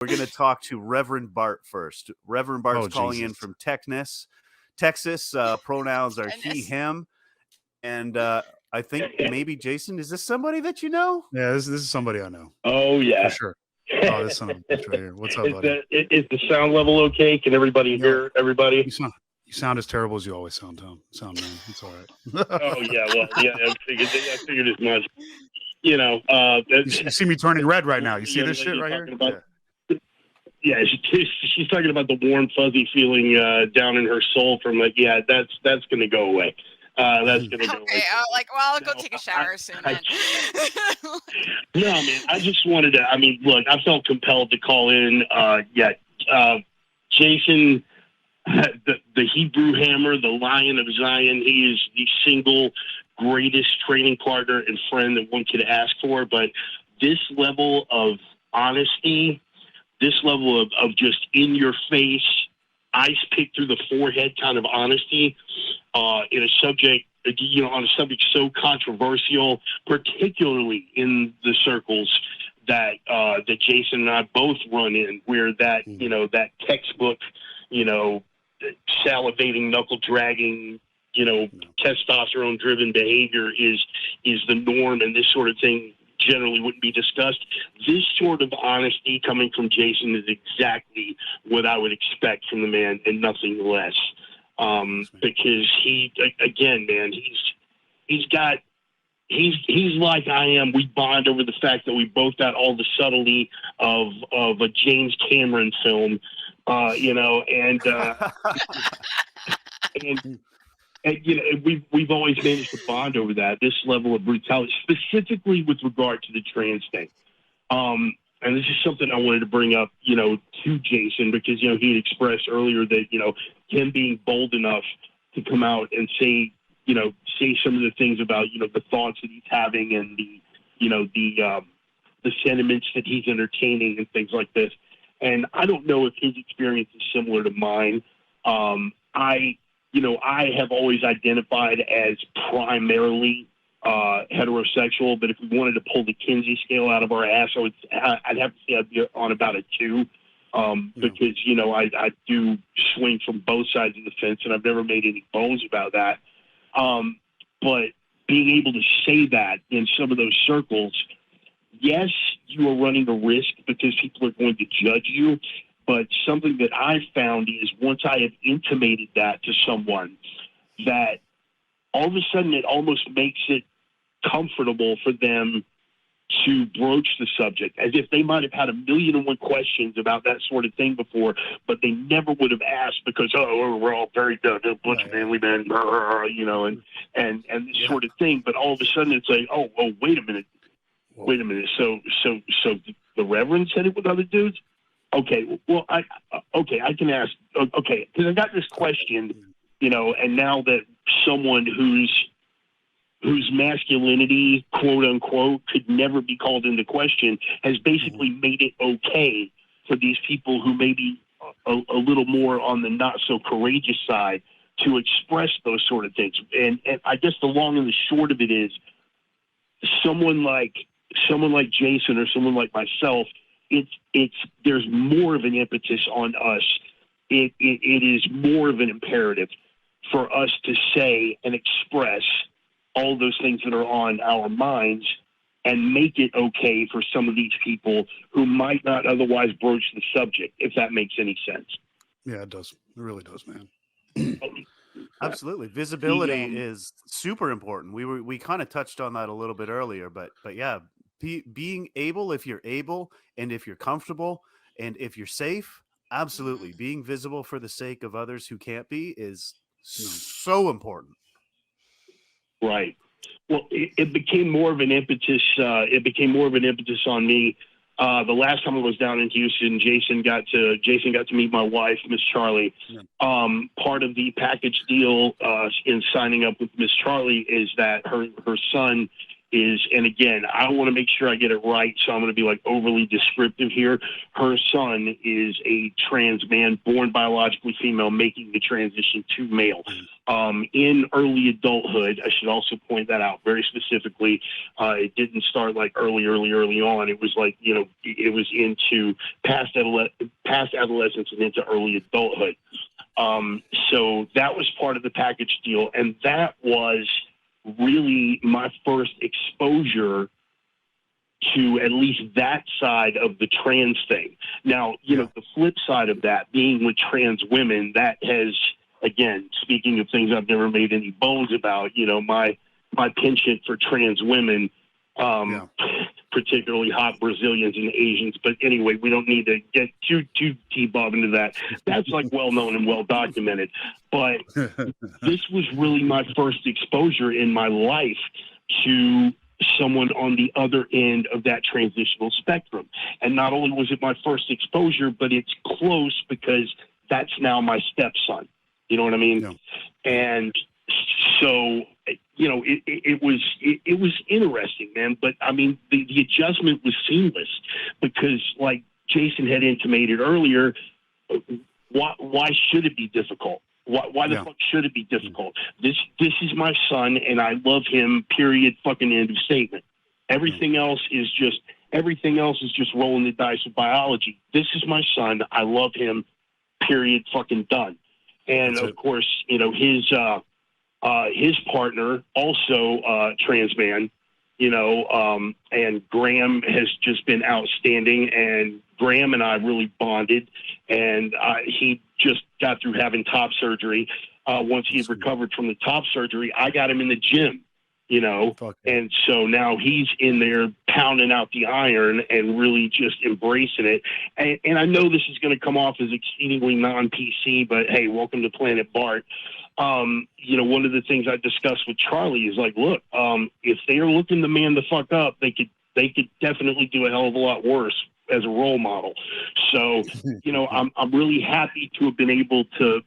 We're going to talk to Reverend Bart first. Reverend Bart's calling in from Texas. Pronouns are he, him. And I think maybe, Jason, is this somebody that you know? Yeah, this is somebody I know. Oh, yeah. For sure. Oh, this son of a bitch right here. What's up, buddy? Is the sound level okay? Can everybody hear everybody? You sound as terrible as you always sound, Tom. Man. It's all right. Oh, yeah. Well, yeah, I figured as much. You know. You see me turning red right now. You see this shit right here? Yeah, she's talking about the warm, fuzzy feeling down in her soul from like, yeah, that's going to go away. That's going to go away. I'll go take a shower soon. No, man, I just wanted to, look, I felt compelled to call in. Jason, the Hebrew Hammer, the Lion of Zion, he is the single greatest training partner and friend that one could ask for. But this level of honesty, this level of just in your face, ice pick through the forehead kind of honesty in a subject, on a subject so controversial, particularly in the circles that Jason and I both run in, where that, that textbook, salivating, knuckle dragging, testosterone driven behavior is the norm, and this sort of thing generally wouldn't be discussed. This sort of honesty coming from Jason is exactly what I would expect from the man, and nothing less. Because he, again, man, he's like I am. We bond over the fact that we both got all the subtlety of a James Cameron film, and we've always managed to bond over that, this level of brutality, specifically with regard to the trans thing. And this is something I wanted to bring up, to Jason, because, he had expressed earlier that, him being bold enough to come out and say some of the things about, the thoughts that he's having and the sentiments that he's entertaining and things like this. And I don't know if his experience is similar to mine. I have always identified as primarily heterosexual, but if we wanted to pull the Kinsey scale out of our ass, I'd have to say I'd be on about a 2, because I do swing from both sides of the fence, and I've never made any bones about that. But being able to say that in some of those circles, yes, you are running a risk because people are going to judge you. But something that I've found is once I have intimated that to someone, that all of a sudden it almost makes it comfortable for them to broach the subject, as if they might have had 1,000,001 questions about that sort of thing before, but they never would have asked because, we're all very good, a bunch of manly men, and this sort of thing. But all of a sudden it's like, wait a minute. So the Reverend said it with other dudes? Okay, well, I can ask. Okay, because I got this question, and now that someone whose masculinity, quote unquote, could never be called into question, has basically made it okay for these people who may be a little more on the not so courageous side to express those sort of things. And I guess the long and the short of it is, someone like Jason or someone like myself, there's more of an impetus on us. It is more of an imperative for us to say and express all those things that are on our minds and make it okay for some of these people who might not otherwise broach the subject, if that makes any sense. Yeah, it does. It really does, man. Absolutely. Visibility is super important. We kind of touched on that a little bit earlier, but yeah, being able, if you're able and if you're comfortable and if you're safe, absolutely. Being visible for the sake of others who can't be is so important. Right. Well, it became more of an impetus. It became more of an impetus on me. The last time I was down in Houston, Jason got to meet my wife, Miss Charlie. Part of the package deal in signing up with Miss Charlie is that her son is, and again, I don't want to make sure I get it right, so I'm going to be like overly descriptive here. Her son is a trans man, born biologically female, making the transition to male. In early adulthood, I should also point that out very specifically. It didn't start like early on. It was like, you know, it was into past adolescence and into early adulthood. So that was part of the package deal, and that was really my first exposure to at least that side of the trans thing. Now, you know, the flip side of that being with trans women, that has, again, speaking of things I've never made any bones about, you know, my penchant for trans women, particularly hot Brazilians and Asians. But anyway, we don't need to get too deep into that. That's like well known and well documented. But this was really my first exposure in my life to someone on the other end of that transitional spectrum. And not only was it my first exposure, but it's close because that's now my stepson. You know what I mean? Yeah. And so, you know, it was interesting, man. But I mean, the adjustment was seamless because, like Jason had intimated earlier, why should it be difficult? Why the fuck should it be difficult? This is my son, and I love him. Period. Fucking end of statement. Everything else is just rolling the dice of biology. This is my son. I love him. Period. Fucking done. And of course, you know, his partner, also trans man, you know, and Graham has just been outstanding. And Graham and I really bonded, and he just got through having top surgery. Once he recovered from the top surgery, I got him in the gym, you know, and so now he's in there pounding out the iron and really just embracing it. And I know this is going to come off as exceedingly non-PC, but hey, welcome to Planet Bart. You know, one of the things I discussed with Charlie is like, look, if they are looking to man the fuck up, they could definitely do a hell of a lot worse as a role model. So, you know, I'm really happy to have been able to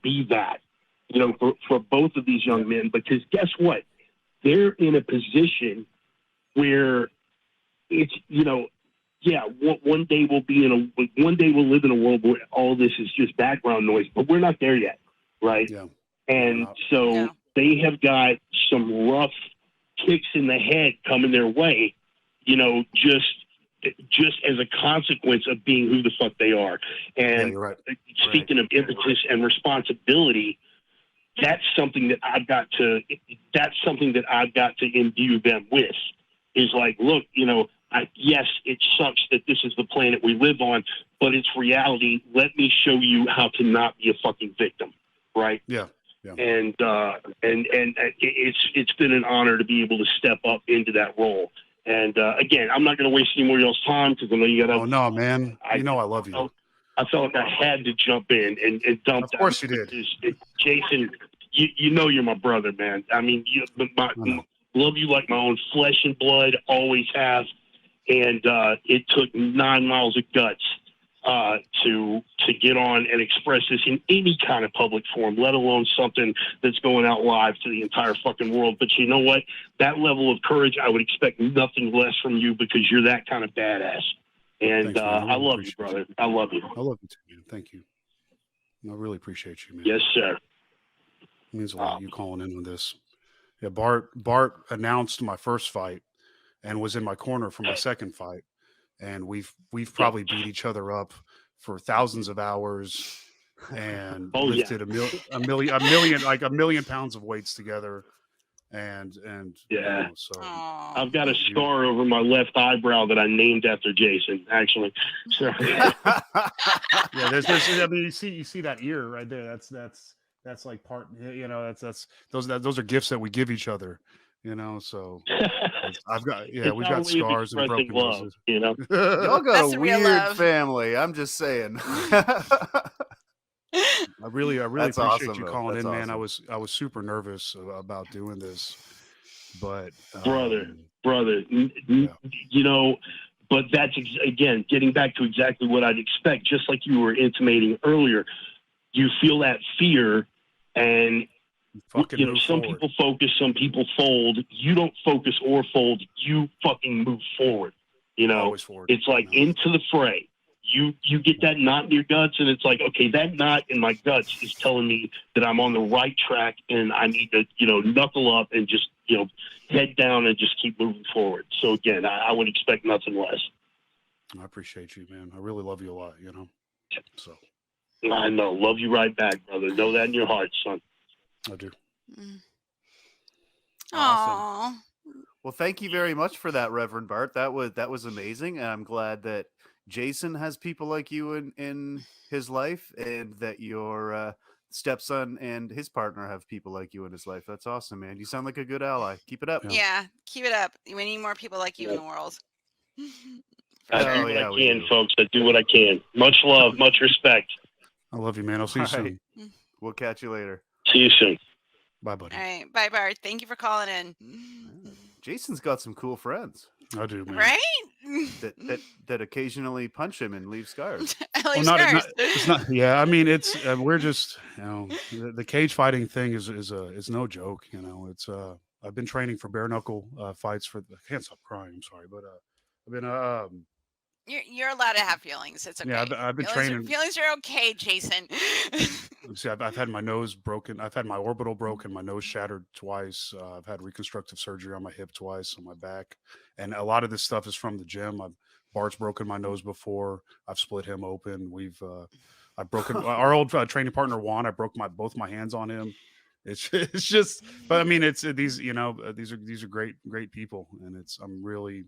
be that, you know, for both of these young men, because guess what? They're in a position where it's, you know, one day we'll live in a world where all this is just background noise, but we're not there yet. Right. Yeah. And so they have got some rough kicks in the head coming their way, you know, just as a consequence of being who the fuck they are. And speaking of impetus and responsibility, that's something that I've got to imbue them with, is like, look, you know, yes, it sucks that this is the planet we live on, but it's reality. Let me show you how to not be a fucking victim. Right. Yeah. Yeah. And it's been an honor to be able to step up into that role. And again, I'm not going to waste any more of y'all's time because I know you got to. Oh no, man! You know I love you. I felt like I had to jump in and dump. Of course you did, Jason. You know you're my brother, man. I mean, love you like my own flesh and blood. Always have. And it took 9 miles of guts to get on and express this in any kind of public forum, let alone something that's going out live to the entire fucking world. But you know what? That level of courage, I would expect nothing less from you because you're that kind of badass. And thanks, I love you, brother. I love you. I love you too, man. Thank you. I really appreciate you, man. Yes, sir. It means a lot you calling in on this. Yeah, Bart announced my first fight and was in my corner for my second fight. And we've probably beat each other up for thousands of hours and lifted a million pounds of weights together. And you know, so I've got a scar over my left eyebrow that I named after Jason, actually. So yeah, there's I mean, you see that ear right there. That's like part, you know, those are gifts that we give each other. You know, so I've got we've got scars and broken noses. You know, y'all got a weird family. I'm just saying. I really appreciate awesome, you calling in, man. I was super nervous about doing this, but brother, you know, but that's again getting back to exactly what I'd expect. Just like you were intimating earlier, you feel that fear, and Fucking move some forward. people focus, some people fold. You don't focus or fold. You fucking move forward. You know, Always forward. it's like into the fray. You get that knot in your guts, and it's like, okay, that knot in my guts is telling me that I'm on the right track, and I need to, knuckle up and just, head down and just keep moving forward. So again, I would expect nothing less. I appreciate you, man. I really love you a lot, So I know. Love you right back, brother. Know that in your heart, son. I do. Awesome. Well, thank you very much for that, Reverend Bart. That was amazing, and I'm glad that Jason has people like you in his life, and that your stepson and his partner have people like you in his life. That's awesome, man. You sound like a good ally. Keep it up. Yeah, keep it up. We need more people like you in the world. I do what I can, folks. I do what I can. Much love, much respect. I love you, man. I'll see you soon. We'll catch you later. See you soon. Bye, buddy. All right. Bye, Bart. Thank you for calling in. Jason's got some cool friends. I do, man. Right? That occasionally punch him and leave scars. It's not. Yeah, I mean, it's we're just the cage fighting thing is no joke. It's I've been training for bare knuckle fights for. I can't stop crying. I'm sorry, but I've been You're allowed to have feelings. It's okay. Yeah, I've been training. Feelings are okay, Jason. See, I've had my nose broken. I've had my orbital broken, my nose shattered twice. I've had reconstructive surgery on my hip twice, on my back. And a lot of this stuff is from the gym. Bart's broken my nose before. I've split him open. I've broken our old training partner, Juan. I broke both my hands on him. It's just, but I mean, it's these are great people. And I'm really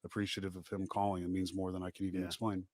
appreciative of him calling. It means more than I can even explain.